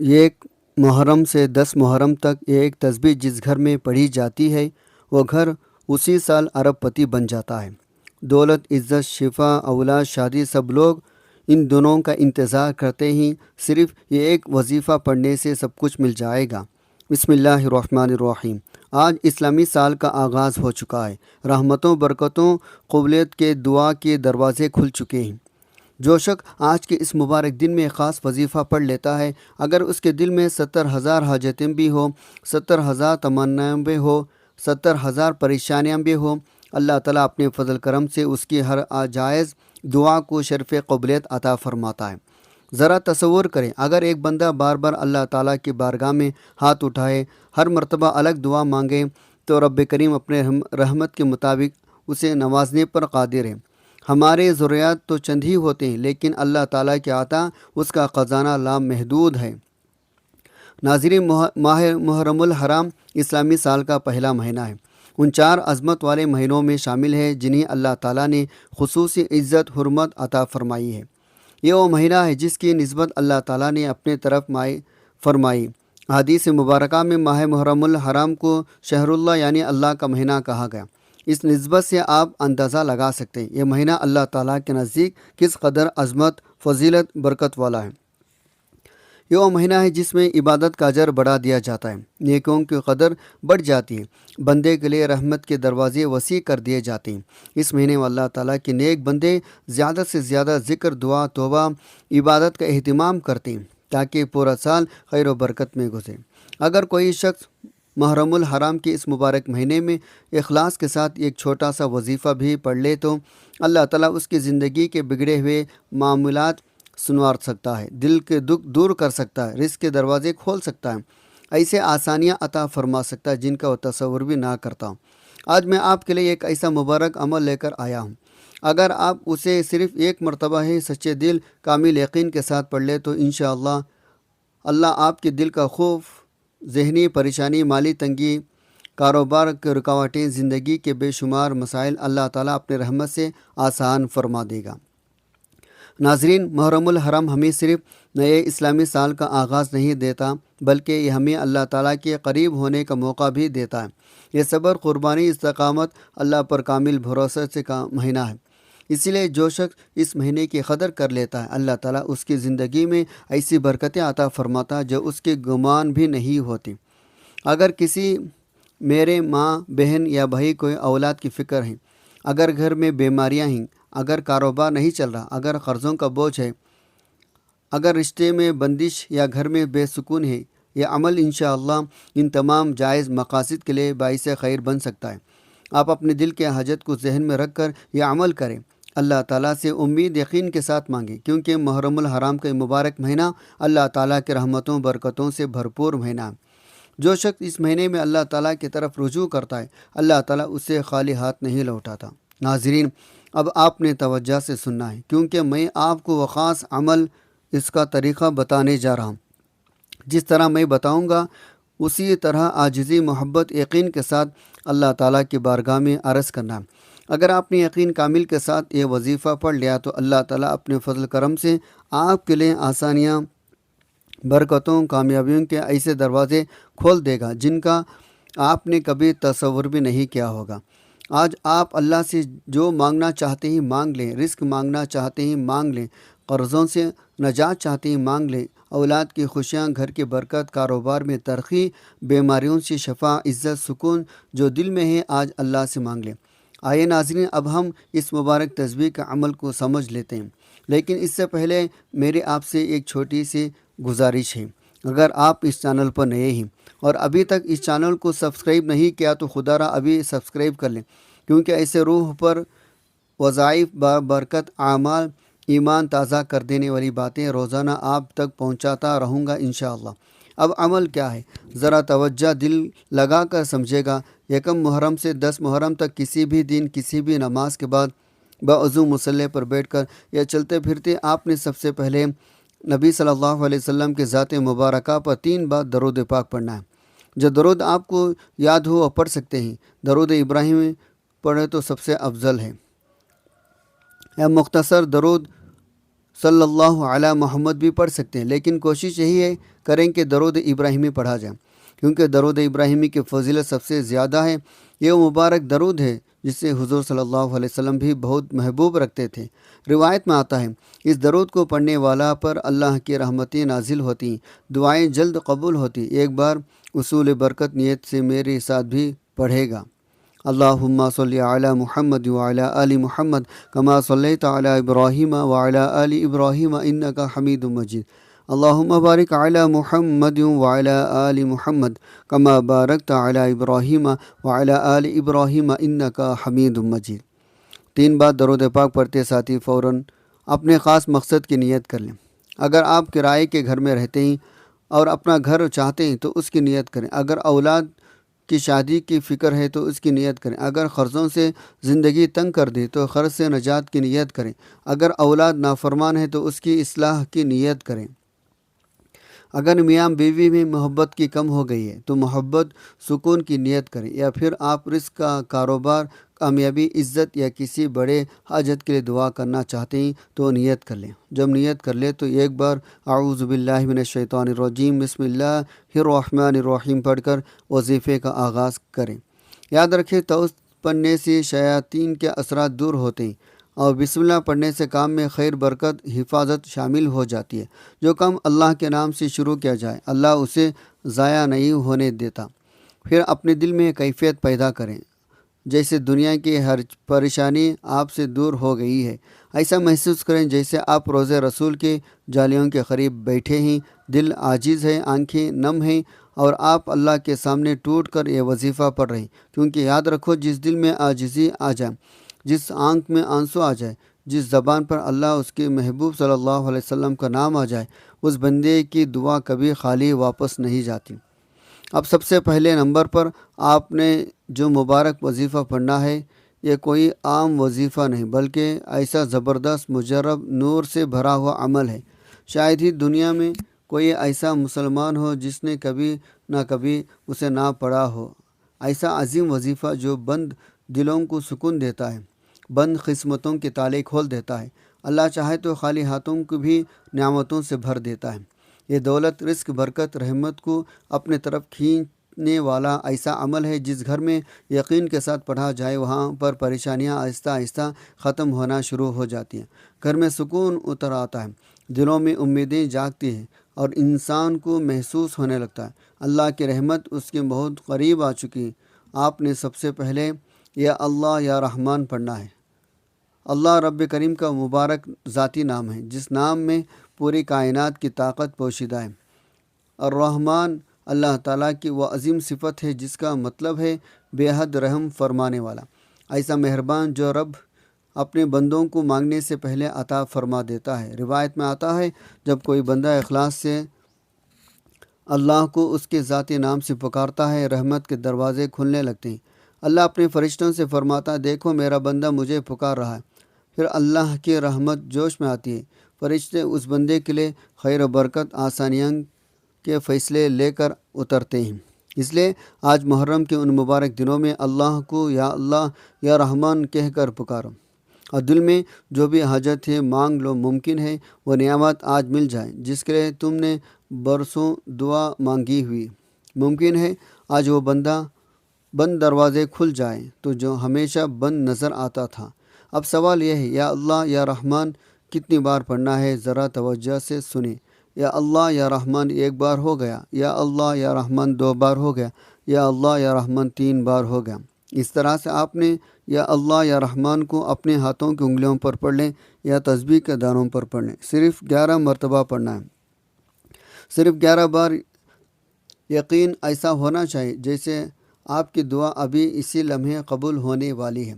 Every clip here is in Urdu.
ایک محرم سے 10 محرم تک یہ ایک تسبیح جس گھر میں پڑھی جاتی ہے وہ گھر اسی سال ارب پتی بن جاتا ہے۔ دولت، عزت، شفا، اولاد، شادی، سب لوگ ان دنوں کا انتظار کرتے ہیں۔ صرف یہ ایک وظیفہ پڑھنے سے سب کچھ مل جائے گا۔ بسم اللہ الرحمن الرحیم۔ آج اسلامی سال کا آغاز ہو چکا ہے۔ رحمتوں، برکتوں، قبولیت کے دعا کے دروازے کھل چکے ہیں۔ جو شخص آج کے اس مبارک دن میں خاص وظیفہ پڑھ لیتا ہے، اگر اس کے دل میں 70,000 حاجتیں بھی ہوں، 70,000 تمنائیں بھی ہوں، 70,000 پریشانیاں بھی ہوں، اللہ تعالیٰ اپنے فضل کرم سے اس کی ہر جائز دعا کو شرف قبولیت عطا فرماتا ہے۔ ذرا تصور کریں، اگر ایک بندہ بار بار اللہ تعالیٰ کی بارگاہ میں ہاتھ اٹھائے، ہر مرتبہ الگ دعا مانگے، تو رب کریم اپنے رحمت کے مطابق اسے نوازنے پر قادر ہے۔ ہمارے ضروریات تو چند ہی ہوتے ہیں، لیکن اللہ تعالیٰ کی عطا، اس کا خزانہ لامحدود ہے۔ ناظرین، ماہ محرم الحرام اسلامی سال کا پہلا مہینہ ہے۔ ان 4 عظمت والے مہینوں میں شامل ہے جنہیں اللہ تعالیٰ نے خصوصی عزت حرمت عطا فرمائی ہے۔ یہ وہ مہینہ ہے جس کی نسبت اللہ تعالیٰ نے اپنے طرف فرمائی۔ حدیث مبارکہ میں ماہ محرم الحرام کو شہر اللہ یعنی اللہ کا مہینہ کہا گیا۔ اس نسبت سے آپ اندازہ لگا سکتے ہیں یہ مہینہ اللہ تعالیٰ کے نزدیک کس قدر عظمت، فضیلت، برکت والا ہے۔ یہ وہ مہینہ ہے جس میں عبادت کا اجر بڑھا دیا جاتا ہے، نیکیوں کی قدر بڑھ جاتی ہے، بندے کے لیے رحمت کے دروازے وسیع کر دیے جاتے ہیں۔ اس مہینے میں اللہ تعالیٰ کے نیک بندے زیادہ سے زیادہ ذکر، دعا، توبہ، عبادت کا اہتمام کرتے ہیں تاکہ پورا سال خیر و برکت میں گزرے۔ اگر کوئی شخص محرم الحرام کے اس مبارک مہینے میں اخلاص کے ساتھ ایک چھوٹا سا وظیفہ بھی پڑھ لے تو اللہ تعالیٰ اس کی زندگی کے بگڑے ہوئے معاملات سنوار سکتا ہے، دل کے دکھ دور کر سکتا ہے، رزق کے دروازے کھول سکتا ہے، ایسے آسانیاں عطا فرما سکتا ہے جن کا وہ تصور بھی نہ کرتا ہوں۔ آج میں آپ کے لیے ایک ایسا مبارک عمل لے کر آیا ہوں۔ اگر آپ اسے صرف ایک مرتبہ ہی سچے دل، کامل یقین کے ساتھ پڑھ لے تو انشاءاللہ اللہ آپ کے دل کا خوف، ذہنی پریشانی، مالی تنگی، کاروبار کی رکاوٹیں، زندگی کے بے شمار مسائل اللہ تعالیٰ اپنے رحمت سے آسان فرما دے گا۔ ناظرین، محرم الحرام ہمیں صرف نئے اسلامی سال کا آغاز نہیں دیتا بلکہ یہ ہمیں اللہ تعالیٰ کے قریب ہونے کا موقع بھی دیتا ہے۔ یہ صبر، قربانی، استقامت، اللہ پر کامل بھروسے سے کا مہینہ ہے۔ اسی لیے جو شخص اس مہینے کی قدر کر لیتا ہے، اللہ تعالیٰ اس کی زندگی میں ایسی برکتیں عطا فرماتا ہے جو اس کے گمان بھی نہیں ہوتی۔ اگر کسی میرے ماں، بہن یا بھائی کو اولاد کی فکر ہے، اگر گھر میں بیماریاں ہیں، اگر کاروبار نہیں چل رہا، اگر قرضوں کا بوجھ ہے، اگر رشتے میں بندش یا گھر میں بے سکون ہے، یہ عمل انشاءاللہ ان تمام جائز مقاصد کے لیے باعث خیر بن سکتا ہے۔ آپ اپنے دل کے حاجت کو ذہن میں رکھ کر یہ عمل کریں، اللہ تعالیٰ سے امید یقین کے ساتھ مانگیں، کیونکہ محرم الحرام کا مبارک مہینہ اللہ تعالیٰ کے رحمتوں برکتوں سے بھرپور مہینہ ہے۔ جو شخص اس مہینے میں اللہ تعالیٰ کی طرف رجوع کرتا ہے، اللہ تعالیٰ اسے خالی ہاتھ نہیں لوٹاتا۔ ناظرین، اب آپ نے توجہ سے سننا ہے، کیونکہ میں آپ کو وہ خاص عمل، اس کا طریقہ بتانے جا رہا ہوں۔ جس طرح میں بتاؤں گا اسی طرح عاجزی، محبت، یقین کے ساتھ اللہ تعالیٰ کی بارگاہ میں عرض کرنا ہے۔ اگر آپ نے یقین کامل کے ساتھ یہ وظیفہ پڑھ لیا تو اللہ تعالیٰ اپنے فضل کرم سے آپ کے لیے آسانیاں، برکتوں، کامیابیوں کے ایسے دروازے کھول دے گا جن کا آپ نے کبھی تصور بھی نہیں کیا ہوگا۔ آج آپ اللہ سے جو مانگنا چاہتے ہیں مانگ لیں، رزق مانگنا چاہتے ہیں مانگ لیں، قرضوں سے نجات چاہتے ہیں مانگ لیں، اولاد کی خوشیاں، گھر کی برکت، کاروبار میں ترقی، بیماریوں سے شفا، عزت، سکون جو دل میں ہے آج اللہ سے مانگ لیں۔ آئیے ناظرین، اب ہم اس مبارک تسبیح کے عمل کو سمجھ لیتے ہیں، لیکن اس سے پہلے میری آپ سے ایک چھوٹی سی گزارش ہے۔ اگر آپ اس چینل پر نئے ہیں اور ابھی تک اس چینل کو سبسکرائب نہیں کیا تو خدا را ابھی سبسکرائب کر لیں، کیونکہ ایسے روح پر وظائف، برکت، اعمال، ایمان تازہ کر دینے والی باتیں روزانہ آپ تک پہنچاتا رہوں گا انشاءاللہ۔ اب عمل کیا ہے، ذرا توجہ دل لگا کر سمجھے گا۔ 1 محرم سے 10 محرم تک کسی بھی دن، کسی بھی نماز کے بعد باوضو مصلی پر بیٹھ کر یا چلتے پھرتے آپ نے سب سے پہلے نبی صلی اللہ علیہ وسلم کے ذات مبارکہ پر 3 بار درود پاک پڑھنا ہے۔ جو درود آپ کو یاد ہو وہ پڑھ سکتے ہیں۔ درود ابراہیم پڑھے تو سب سے افضل ہے۔ یا مختصر درود صلی اللہ علی محمد بھی پڑھ سکتے ہیں، لیکن کوشش یہی ہے کریں کہ درود ابراہیمی پڑھا جائے، کیونکہ درود ابراہیمی کی فضیلت سب سے زیادہ ہے۔ یہ وہ مبارک درود ہے جسے حضور صلی اللہ علیہ وسلم بھی بہت محبوب رکھتے تھے۔ روایت میں آتا ہے اس درود کو پڑھنے والا پر اللہ کی رحمتیں نازل ہوتی، دعائیں جلد قبول ہوتی۔ ایک بار اصول برکت نیت سے میرے ساتھ بھی پڑھے گا۔ اللہم صلی علی محمد وعلی آل محمد کما صلیت علی ابراہیم وعلی آل ابراہیم انک حمید مجید۔ اللہم بارک علی محمد وعلی آل محمد کما بارکت علی ابراہیم وعلی آل ابراہیم انک حمید مجید۔ 3 بار درود پاک پڑھتے ساتھی فوراً اپنے خاص مقصد کی نیت کر لیں۔ اگر آپ کرائے کے گھر میں رہتے ہیں اور اپنا گھر چاہتے ہیں تو اس کی نیت کریں۔ اگر اولاد کی شادی کی فکر ہے تو اس کی نیت کریں۔ اگر قرضوں سے زندگی تنگ کر دے تو قرض سے نجات کی نیت کریں۔ اگر اولاد نافرمان ہے تو اس کی اصلاح کی نیت کریں۔ اگر میاں بیوی میں محبت کی کم ہو گئی ہے تو محبت سکون کی نیت کریں، یا پھر آپ رزق کا کاروبار کامیابی عزت یا کسی بڑے حاجت کے لیے دعا کرنا چاہتے ہیں تو نیت کر لیں۔ جب نیت کر لیں تو ایک بار اعوذ باللہ من الشیطان الرجیم بسم اللہ الرحمن الرحیم پڑھ کر وظیفے کا آغاز کریں۔ یاد رکھیں توسط پڑھنے سے شیاطین کے اثرات دور ہوتے ہیں، اور بسم اللہ پڑھنے سے کام میں خیر برکت حفاظت شامل ہو جاتی ہے۔ جو کام اللہ کے نام سے شروع کیا جائے اللہ اسے ضائع نہیں ہونے دیتا۔ پھر اپنے دل میں کیفیت پیدا کریں جیسے دنیا کی ہر پریشانی آپ سے دور ہو گئی ہے۔ ایسا محسوس کریں جیسے آپ روضہ رسول کے جالیوں کے قریب بیٹھے ہیں، دل عاجز ہے، آنکھیں نم ہیں، اور آپ اللہ کے سامنے ٹوٹ کر یہ وظیفہ پڑھ رہے ہیں۔ کیونکہ یاد رکھو جس دل میں عاجزی آ جائے، جس آنکھ میں آنسو آ جائے، جس زبان پر اللہ اس کے محبوب صلی اللہ علیہ وسلم کا نام آ جائے، اس بندے کی دعا کبھی خالی واپس نہیں جاتی۔ اب سب سے پہلے نمبر پر آپ نے جو مبارک وظیفہ پڑھنا ہے یہ کوئی عام وظیفہ نہیں بلکہ ایسا زبردست مجرب نور سے بھرا ہوا عمل ہے۔ شاید ہی دنیا میں کوئی ایسا مسلمان ہو جس نے کبھی نہ کبھی اسے نہ پڑھا ہو۔ ایسا عظیم وظیفہ جو بند دلوں کو سکون دیتا ہے، بند قسمتوں کے تالے کھول دیتا ہے، اللہ چاہے تو خالی ہاتھوں کو بھی نعمتوں سے بھر دیتا ہے۔ یہ دولت رزق برکت رحمت کو اپنے طرف کھینچنے والا ایسا عمل ہے جس گھر میں یقین کے ساتھ پڑھا جائے وہاں پر پریشانیاں آہستہ آہستہ ختم ہونا شروع ہو جاتی ہیں، گھر میں سکون اتر آتا ہے، دلوں میں امیدیں جاگتی ہیں، اور انسان کو محسوس ہونے لگتا ہے اللہ کی رحمت اس کے بہت قریب آ چکی ہے۔ آپ نے سب سے پہلے یا اللہ یا رحمان پڑھنا ہے۔ اللہ رب کریم کا مبارک ذاتی نام ہے جس نام میں پوری کائنات کی طاقت پوشیدہ ہے۔ الرحمن اللہ تعالیٰ کی وہ عظیم صفت ہے جس کا مطلب ہے بے حد رحم فرمانے والا، ایسا مہربان جو رب اپنے بندوں کو مانگنے سے پہلے عطا فرما دیتا ہے۔ روایت میں آتا ہے جب کوئی بندہ اخلاص سے اللہ کو اس کے ذاتی نام سے پکارتا ہے رحمت کے دروازے کھلنے لگتے ہیں۔ اللہ اپنے فرشتوں سے فرماتا ہے دیکھو میرا بندہ مجھے پکار رہا ہے، پھر اللہ کی رحمت جوش میں آتی ہے، فرشتے اس بندے کے لیے خیر و برکت آسانیاں کے فیصلے لے کر اترتے ہیں۔ اس لیے آج محرم کے ان مبارک دنوں میں اللہ کو یا اللہ یا رحمان کہہ کر پکارو، اور دل میں جو بھی حاجت ہے مانگ لو۔ ممکن ہے وہ نعمت آج مل جائے جس کے لیے تم نے برسوں دعا مانگی ہوئی، ممکن ہے آج وہ بند دروازے کھل جائیں تو جو ہمیشہ بند نظر آتا تھا۔ اب سوال یہ ہے یا اللہ یا رحمان کتنی بار پڑھنا ہے، ذرا توجہ سے سنیں۔ یا اللہ یا رحمان 1 بار ہو گیا، یا اللہ یا رحمان 2 بار ہو گیا، یا اللہ یا رحمان 3 بار ہو گیا۔ اس طرح سے آپ نے یا اللہ یا رحمان کو اپنے ہاتھوں کی انگلیوں پر پڑھ لیں یا تسبیح کے دانوں پر پڑھ لیں۔ صرف 11 مرتبہ پڑھنا ہے، صرف 11 بار۔ یقین ایسا ہونا چاہیے جیسے آپ کی دعا ابھی اسی لمحے قبول ہونے والی ہے۔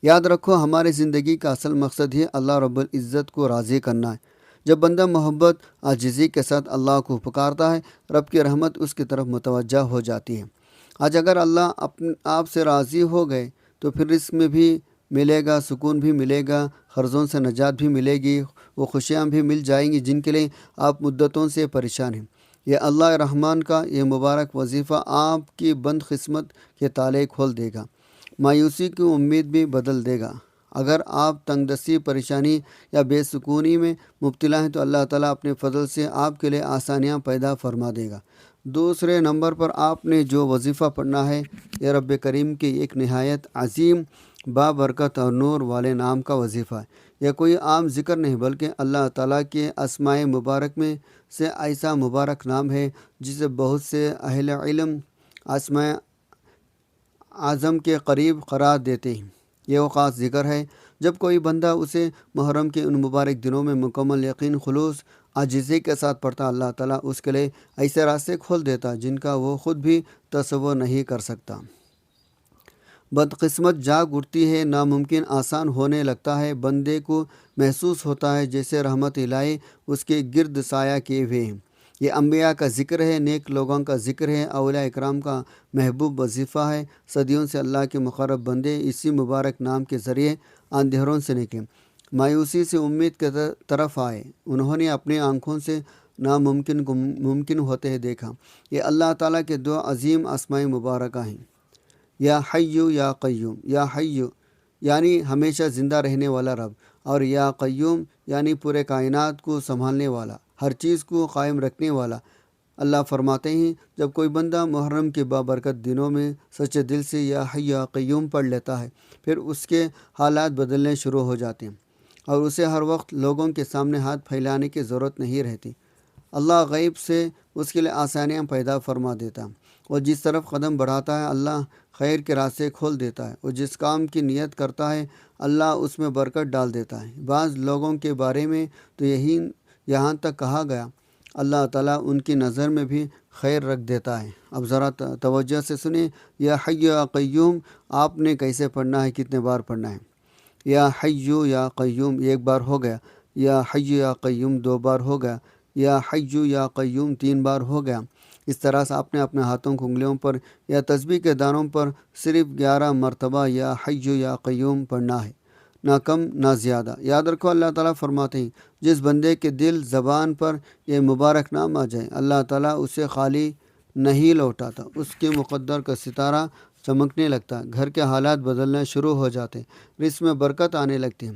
یاد رکھو ہماری زندگی کا اصل مقصد ہی اللہ رب العزت کو راضی کرنا ہے۔ جب بندہ محبت عاجزی کے ساتھ اللہ کو پکارتا ہے رب کی رحمت اس کی طرف متوجہ ہو جاتی ہے۔ آج اگر اللہ آپ سے راضی ہو گئے تو پھر رزق میں بھی ملے گا، سکون بھی ملے گا، قرضوں سے نجات بھی ملے گی، وہ خوشیاں بھی مل جائیں گی جن کے لیے آپ مدتوں سے پریشان ہیں۔ یہ اللہ رحمان کا یہ مبارک وظیفہ آپ کی بند قسمت کے تالے کھول دے گا، مایوسی کی امید بھی بدل دے گا، اگر آپ تنگ دستی، پریشانی یا بے سکونی میں مبتلا ہیں تو اللہ تعالیٰ اپنے فضل سے آپ کے لیے آسانیاں پیدا فرما دے گا۔ دوسرے نمبر پر آپ نے جو وظیفہ پڑھنا ہے یہ رب کریم کے ایک نہایت عظیم، بابرکت اور نور والے نام کا وظیفہ ہے۔ یہ کوئی عام ذکر نہیں بلکہ اللہ تعالیٰ کے اسماء مبارک میں سے ایسا مبارک نام ہے جسے بہت سے اہل علم اسماء اعظم کے قریب قرار دیتے ہیں۔ یہ وہ خاص ذکر ہے جب کوئی بندہ اسے محرم کے ان مبارک دنوں میں مکمل یقین، خلوص، عاجزی کے ساتھ پڑھتا، اللہ تعالیٰ اس کے لیے ایسے راستے کھول دیتا جن کا وہ خود بھی تصور نہیں کر سکتا۔ بدقسمت جاگ اٹھتی ہے، ناممکن آسان ہونے لگتا ہے، بندے کو محسوس ہوتا ہے جیسے رحمت الہی اس کے گرد سایہ کیے ہوئے ہیں۔ یہ انبیاء کا ذکر ہے، نیک لوگوں کا ذکر ہے، اولیاء اکرام کا محبوب وظیفہ ہے۔ صدیوں سے اللہ کے مقرب بندے اسی مبارک نام کے ذریعے اندھیروں سے نکلے، مایوسی سے امید کی طرف آئے۔ انہوں نے اپنی آنکھوں سے ناممکن کو ممکن ہوتے ہوئے دیکھا۔ یہ اللہ تعالیٰ کے دو عظیم اسماء مبارکہ ہیں، یا حیو یا قیوم۔ یا حیو یعنی ہمیشہ زندہ رہنے والا رب، اور یا قیوم یعنی پورے کائنات کو سنبھالنے والا، ہر چیز کو قائم رکھنے والا۔ اللہ فرماتے ہیں جب کوئی بندہ محرم کے بابرکت دنوں میں سچے دل سے یا حی یا قیوم پڑھ لیتا ہے، پھر اس کے حالات بدلنے شروع ہو جاتے ہیں اور اسے ہر وقت لوگوں کے سامنے ہاتھ پھیلانے کی ضرورت نہیں رہتی۔ اللہ غیب سے اس کے لیے آسانیاں پیدا فرما دیتا ہے۔ وہ جس طرف قدم بڑھاتا ہے اللہ خیر کے راستے کھول دیتا ہے۔ وہ جس کام کی نیت کرتا ہے اللہ اس میں برکت ڈال دیتا ہے۔ بعض لوگوں کے بارے میں تو یہاں تک کہا گیا اللہ تعالیٰ ان کی نظر میں بھی خیر رکھ دیتا ہے۔ اب ذرا توجہ سے سنیں، یا حی یا قیوم آپ نے کیسے پڑھنا ہے، کتنے بار پڑھنا ہے۔ یا حیو یا قیوم ایک بار ہو گیا، یا حی یا قیوم دو بار ہو گیا، یا حیو یا قیوم تین بار ہو گیا۔ اس طرح سے آپ نے اپنے ہاتھوں کو انگلیوں پر یا تسبیح کے دانوں پر صرف 11 مرتبہ یا حیو یا قیوم پڑھنا ہے، نہ کم نہ زیادہ۔ یاد رکھو اللہ تعالیٰ فرماتے ہیں جس بندے کے دل زبان پر یہ مبارک نام آ جائے اللہ تعالیٰ اسے خالی نہیں لوٹاتا، اس کے مقدر کا ستارہ چمکنے لگتا، گھر کے حالات بدلنا شروع ہو جاتے، رزق میں برکت آنے لگتی ہے،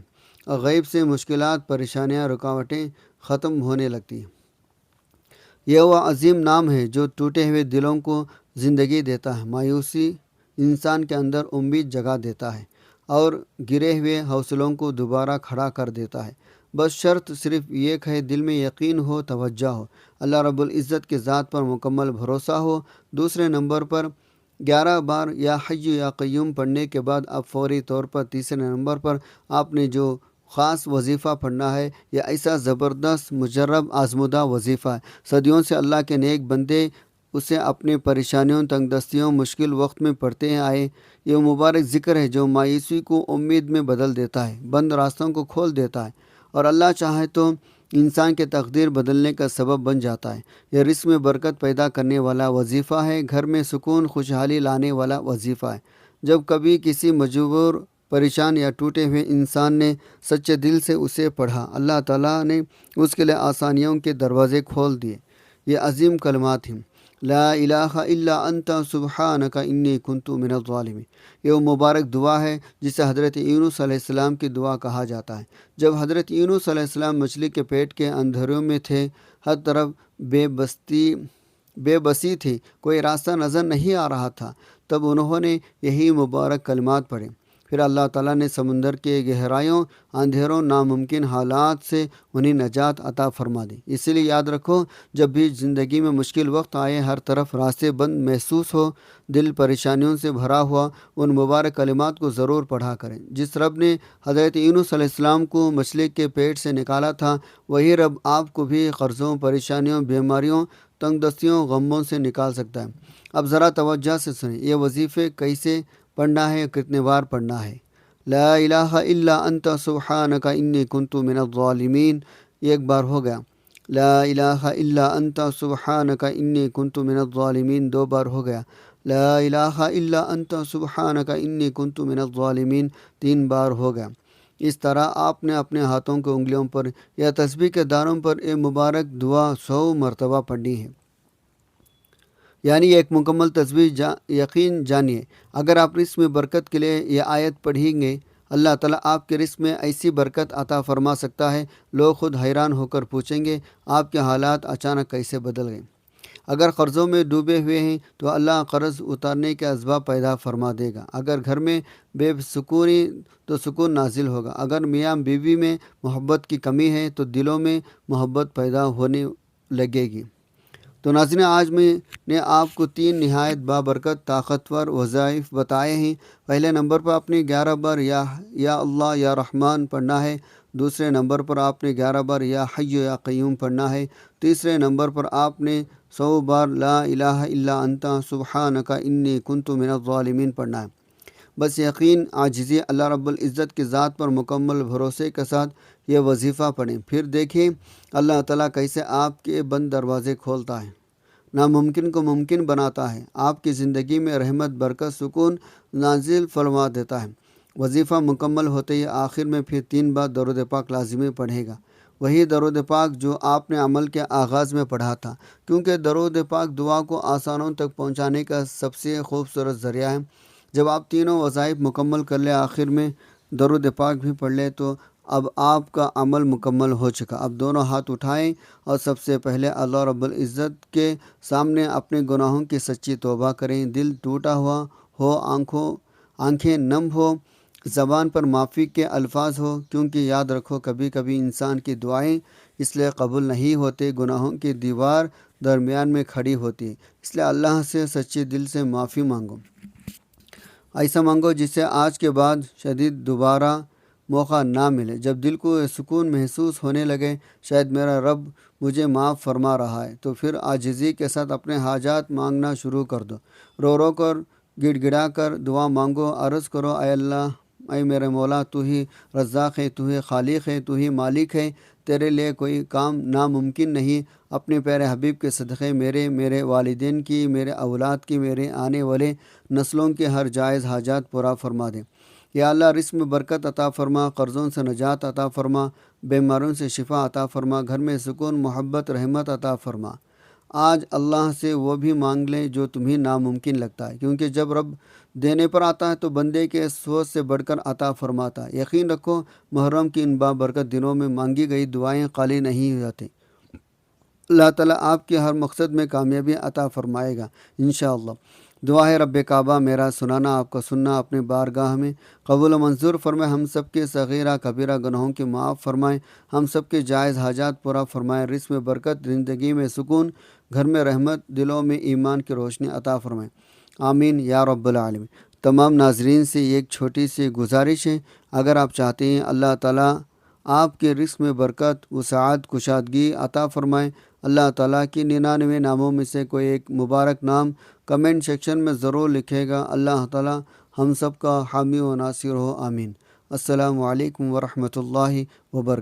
اور غیب سے مشکلات، پریشانیاں، رکاوٹیں ختم ہونے لگتی ہیں۔ یہ وہ عظیم نام ہے جو ٹوٹے ہوئے دلوں کو زندگی دیتا ہے، مایوسی انسان کے اندر امید جگا دیتا ہے اور گرے ہوئے حوصلوں کو دوبارہ کھڑا کر دیتا ہے۔ بس شرط صرف ایک ہے، دل میں یقین ہو، توجہ ہو، اللہ رب العزت کے ذات پر مکمل بھروسہ ہو۔ دوسرے نمبر پر 11 بار یا حی یا قیوم پڑھنے کے بعد اب فوری طور پر تیسرے نمبر پر آپ نے جو خاص وظیفہ پڑھنا ہے، یہ ایسا زبردست، مجرب، آزمودہ وظیفہ ہے۔ صدیوں سے اللہ کے نیک بندے اسے اپنی پریشانیوں، تنگ دستیوں، مشکل وقت میں پڑھتے آئے۔ یہ مبارک ذکر ہے جو مایوسی کو امید میں بدل دیتا ہے، بند راستوں کو کھول دیتا ہے، اور اللہ چاہے تو انسان کے تقدیر بدلنے کا سبب بن جاتا ہے۔ یہ رزق میں برکت پیدا کرنے والا وظیفہ ہے، گھر میں سکون، خوشحالی لانے والا وظیفہ ہے۔ جب کبھی کسی مجبور، پریشان یا ٹوٹے ہوئے انسان نے سچے دل سے اسے پڑھا، اللہ تعالیٰ نے اس کے لیے آسانیوں کے دروازے کھول دیے۔ یہ عظیم کلمات ہیں، لا الہ الا انت سبحانک انی کنت من الظالمین۔ یہ وہ مبارک دعا ہے جسے حضرت یونس علیہ السلام کی دعا کہا جاتا ہے۔ جب حضرت یونس علیہ السلام مچھلی کے پیٹ کے اندھیروں میں تھے، ہر طرف بے بسی تھی، کوئی راستہ نظر نہیں آ رہا تھا، تب انہوں نے یہی مبارک کلمات پڑھے۔ پھر اللہ تعالیٰ نے سمندر کے گہرائیوں، اندھیروں، ناممکن حالات سے انہیں نجات عطا فرما دی۔ اسی لیے یاد رکھو، جب بھی زندگی میں مشکل وقت آئے، ہر طرف راستے بند محسوس ہو، دل پریشانیوں سے بھرا ہوا، ان مبارک کلمات کو ضرور پڑھا کریں۔ جس رب نے حضرت یونس علیہ السلام کو مچھلی کے پیٹ سے نکالا تھا، وہی رب آپ کو بھی قرضوں، پریشانیوں، بیماریوں، تنگ دستیوں، غموں سے نکال سکتا ہے۔ اب ذرا توجہ سے سنیں، یہ وظیفے کیسے پڑھنا ہے، کتنے بار پڑھنا ہے۔ لا الہ الا انت سبحانک انی کنت من الظالمین ایک بار ہو گیا، لا الہ الا انت سبحانک انی کنت من الظالمین دو بار ہو گیا، لا الہ الا انت سبحانک انی کنت من الظالمین تین بار ہو گیا۔ اس طرح آپ نے اپنے ہاتھوں کے انگلیوں پر یا تسبیح کے دانوں پر یہ مبارک دعا 100 مرتبہ پڑھنی ہے، یعنی ایک مکمل تسبیح۔ یقین جانیے اگر آپ اس میں برکت کے لیے یہ آیت پڑھیں گے، اللہ تعالیٰ آپ کے رزق میں ایسی برکت عطا فرما سکتا ہے، لوگ خود حیران ہو کر پوچھیں گے آپ کے حالات اچانک کیسے بدل گئے۔ اگر قرضوں میں ڈوبے ہوئے ہیں تو اللہ قرض اتارنے کے اسباب پیدا فرما دے گا۔ اگر گھر میں بے سکونی تو سکون نازل ہوگا۔ اگر میاں بیوی میں محبت کی کمی ہے تو دلوں میں محبت پیدا ہونے لگے گی۔ تو ناظرین، آج میں نے آپ کو 3 نہایت بابرکت طاقتور وظائف بتائے ہیں۔ پہلے نمبر پر آپ نے 11 بار یا اللہ یا رحمان پڑھنا ہے۔ دوسرے نمبر پر آپ نے 11 بار یا حی یا قیوم پڑھنا ہے۔ تیسرے نمبر پر آپ نے 100 بار لا الہ الا انت سبحانک انی کنت من الظالمین پڑھنا ہے۔ بس یقین عاجزی اللہ رب العزت کی ذات پر مکمل بھروسے کے ساتھ یہ وظیفہ پڑھیں، پھر دیکھیں اللہ تعالیٰ کیسے آپ کے بند دروازے کھولتا ہے، ناممکن کو ممکن بناتا ہے، آپ کی زندگی میں رحمت، برکت، سکون نازل فرما دیتا ہے۔ وظیفہ مکمل ہوتے ہی آخر میں پھر 3 بار درود پاک لازمی پڑھے گا، وہی درود پاک جو آپ نے عمل کے آغاز میں پڑھا تھا، کیونکہ درود پاک دعا کو آسانوں تک پہنچانے کا سب سے خوبصورت ذریعہ ہے۔ جب آپ تینوں وظائف مکمل کر لیں، آخر میں درود پاک بھی پڑھ لیں، تو اب آپ کا عمل مکمل ہو چکا۔ اب دونوں ہاتھ اٹھائیں اور سب سے پہلے اللہ رب العزت کے سامنے اپنے گناہوں کی سچی توبہ کریں۔ دل ٹوٹا ہوا ہو، آنکھیں نم ہو، زبان پر معافی کے الفاظ ہو، کیونکہ یاد رکھو کبھی کبھی انسان کی دعائیں اس لیے قبول نہیں ہوتے، گناہوں کی دیوار درمیان میں کھڑی ہوتی ہے، اس لیے اللہ سے سچے دل سے معافی مانگو۔ ایسا مانگو جس سے آج کے بعد شدید دوبارہ موقع نہ ملے۔ جب دل کو سکون محسوس ہونے لگے، شاید میرا رب مجھے معاف فرما رہا ہے، تو پھر عاجزی کے ساتھ اپنے حاجات مانگنا شروع کر دو۔ رو رو کر، گڑ گڑا کر دعا مانگو، عرض کرو اے اللہ، اے میرے مولا، تو ہی رزاق ہے، تو ہی خالق ہے، تو ہی مالک ہے، تیرے لیے کوئی کام ناممکن نہیں۔ اپنے پیارے حبیب کے صدقے میرے والدین کی، میرے اولاد کی، میرے آنے والے نسلوں کے ہر جائز حاجات پورا فرما دے۔ یا اللہ، رزق میں برکت عطا فرما، قرضوں سے نجات عطا فرما، بیماروں سے شفا عطا فرما، گھر میں سکون، محبت، رحمت عطا فرما۔ آج اللہ سے وہ بھی مانگ لیں جو تمہیں ناممکن لگتا ہے، کیونکہ جب رب دینے پر آتا ہے تو بندے کے سوچ سے بڑھ کر عطا فرماتا ہے۔ یقین رکھو محرم کی ان بابرکت دنوں میں مانگی گئی دعائیں خالی نہیں جاتی۔ اللہ تعالیٰ آپ کے ہر مقصد میں کامیابی عطا فرمائے گا انشاءاللہ۔ دعا ہے رب کعبہ میرا سنانا، آپ کا سننا اپنے بارگاہ میں قبول و منظور فرمائے، ہم سب کے صغیرہ کبیرہ گناہوں کی معاف فرمائیں، ہم سب کے جائز حاجات پورا فرمائیں، رزق میں برکت، زندگی میں سکون، گھر میں رحمت، دلوں میں ایمان کی روشنی عطا فرمائیں، آمین یا رب العالمین۔ تمام ناظرین سے ایک چھوٹی سی گزارش ہے، اگر آپ چاہتے ہیں اللہ تعالیٰ آپ کے رزق میں برکت، وسعت، کشادگی عطا فرمائیں، اللہ تعالیٰ کی 99 ناموں میں سے کوئی ایک مبارک نام کمنٹ سیکشن میں ضرور لکھے گا۔ اللہ تعالیٰ ہم سب کا حامی و ناصر ہو، آمین۔ السلام علیکم ورحمۃ اللہ وبرکاتہ۔